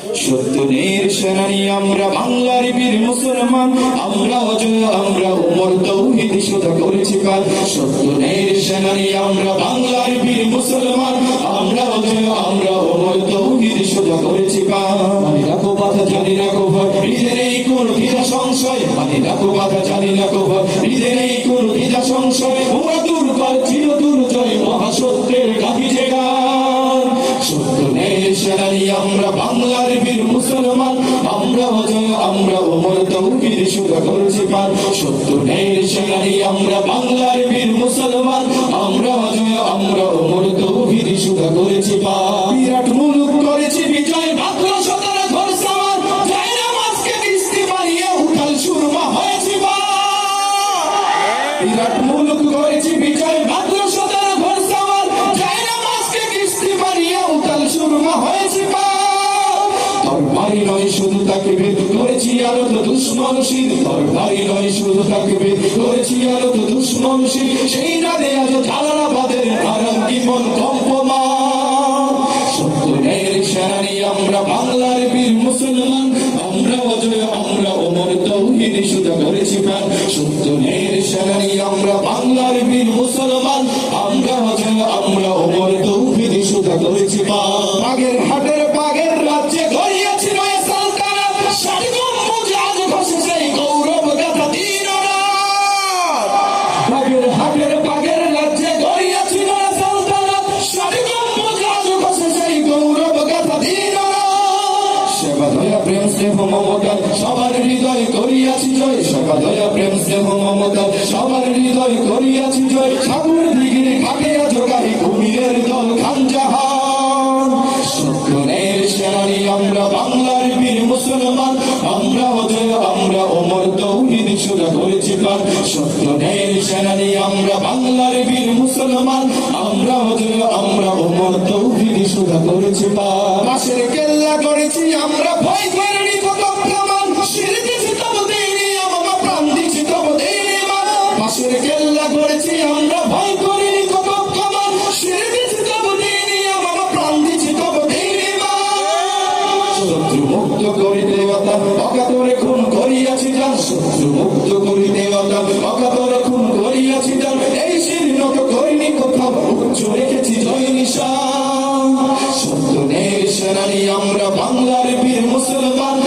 সত্যের সেনানি আমরা বাংলার বীর মুসলমান, আমরা অজয় আমরা ওমর তৌহিদ সোজা করেছি পার। সত্যের সেনানি আমরা বাংলার বীর মুসলমান, আমরা অজয় আমরা ওমর তৌহিদ সোজা করেছি পার। মানে রাখো কথা জানি রাখো ভয়, হৃদয়ে নেই কোন দ্বিধা সংশয়। মানে রাখো কথা জানি রাখো ভয়, হৃদয়ে নেই কোন দ্বিধা সংশয়। ওরা দূর কর চির দুর্জয় মহাসত্যের গাহি জেগান। সত্যের সেনানি আমরা বাংলার বীর মুসলমান, আমরা অজয় আমরা ওমর তৌহিদ সোজা করেছি পার। সত্যের সেনানি আমরা বাংলার বীর মুসলমান, আমরা অজয় আমরা ওমর তৌহিদ সোজা করেছি পার। বিরাট মুলুক করেছি বিজয় মাত্র 17 ঘর সামার, জয় নামাজকে কিস্তি মারিয়ে উঠাল সুরমা হয়েছি পার। বিরাট মুলুক করেছি বিজয় মাত্র 17 ঘর সামার, জয় নামাজকে কিস্তি মারিয়ে উঠাল সুরমা হয়েছি পার। তরবারি নয় শুধু তাকে ভেদ করেছি আলো তো দুশ্মন শির, তরবারি নয় শুধু তাকে ভেদ করেছি আলো তো দুশ্মন শির। সেই রাতে আজ জালালাবাদের আরাম জীবন কম্পমান। সত্যের সেনানি আমরা বাংলার বীর মুসলমান, আমরা অজয় আমরা ওমর তৌহিদ সোজা করেছি পার। সত্যের সেনানি আমরা বাংলার বীর মুসলমান, আমরা অজয় আমরা ওমর তৌহিদ সোজা করেছি পার। বাগের হাটের বাগের রাজ্যে গড়িয়েছি নয় সালতানাত, ষাট গম্বুজ আজ ঘষে সেই গৌরব গাথা দিনরাত। বাগের হাটের বাগের রাজ্যে গড়িয়েছি নয় সালতানাত, ষাট গম্বুজ আজ ঘষে সেই গৌরব গাথা দিনরাত। সেবা দয়া প্রেম স্নেহ মমতা সবার হৃদয় করিয়াছি জয়, সেবা দয়া প্রেম স্নেহ মমতা সবার হৃদয় করিয়াছি জয়। সাগর দিঘির ঘাটে আজ গাই কুমিরের দল খানজাহান। সত্যের সেনানি আমরা বাংলার বীর মুসলমান, আমরা অজয় আমরা ওমর তৌহিদ সোজা করেছি পার। সত্যের সেনানি আমরা বাংলার বীর মুসলমান, আমরা অজয় আমরা ওমর তৌহিদ সোজা করেছি পার। পাশের কেল্লা করেছি আমরা ভয় করিনি কত প্রমাণ, শির দিছি তব দেইনি আমা প্রাণ দিছি তব দেইনি মান। পাশের কেল্লা করেছি আমরা ভয় করিনি কত প্রমাণ, শির দিছি তব দেইনি আমা প্রাণ দিছি তব দেইনি মান। শত্রু মুক্ত করিতে অতা অকাতরে খুন করিয়াছি জান, শত্রু মুক্ত করিতে অতা অকাতরে খুন করিয়াছি জান। এই শির নত করিনি কোথাও উচ্চ রেখেছি জয় নিশান। সত্যের সেনানি আমরা বাংলার বীর মুসলমান,